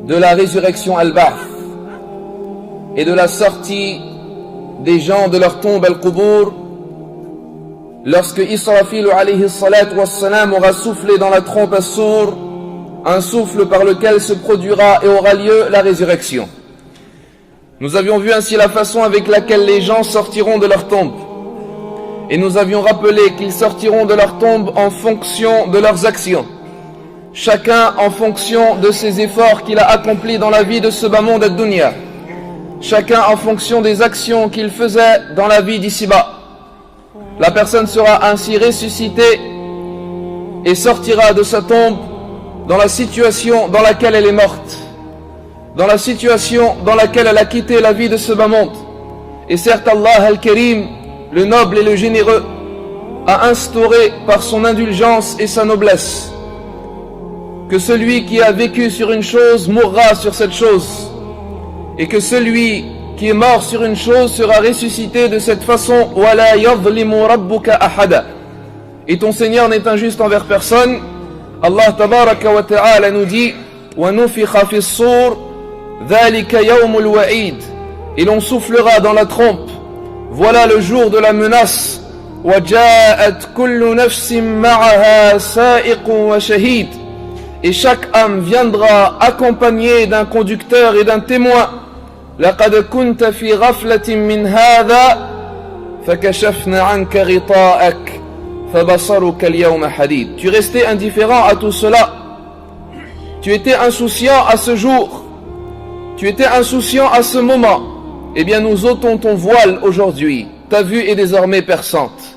de la résurrection al-Ba'th et de la sortie des gens de leur tombe al-Qubur, lorsque Israfil alayhi salatu wassalam aura soufflé dans la trompe as-Sour, un souffle par lequel se produira et aura lieu la résurrection. Nous avions vu ainsi la façon avec laquelle les gens sortiront de leur tombe. Et nous avions rappelé qu'ils sortiront de leur tombe en fonction de leurs actions. Chacun en fonction de ses efforts qu'il a accomplis dans la vie de ce bas monde ad-dunya. Chacun en fonction des actions qu'il faisait dans la vie d'ici-bas. La personne sera ainsi ressuscitée et sortira de sa tombe dans la situation dans laquelle elle est morte, dans la situation dans laquelle elle a quitté la vie de ce bas monde. Et certes, Allah al-Karim, le noble et le généreux, a instauré par son indulgence et sa noblesse que celui qui a vécu sur une chose mourra sur cette chose, et que celui qui est mort sur une chose sera ressuscité de cette façon. وَلَا يَظْلِمُ رَبُّكَ أَحَدًا. Et ton Seigneur n'est injuste envers personne. Allah tabaraka wa ta'ala nous dit وَنُفِخَ فِي الصُّورِ ذَلِكَ يَوْمُ الْوَعِيدِ. Et l'on soufflera dans la trompe. Voilà le jour de la menace. وَجَاءَتْ كُلُّ نَفْسٍ مَعَهَا سَائِقٌ وَشَهِيدٌ. Et chaque âme viendra accompagnée d'un conducteur et d'un témoin. لَقَدْ كُنْتَ فِي غَفْلَةٍ مِّنْ هَذَا فَكَشَفْنَا عَنْكَ غِطَاءَكَ فَبَصَرُكَ الْيَوْمَ حَدِيدٌ. Tu restais indifférent à tout cela. Tu étais insouciant à ce jour. Tu étais insouciant à ce moment. Eh bien, nous ôtons ton voile aujourd'hui. Ta vue est désormais perçante.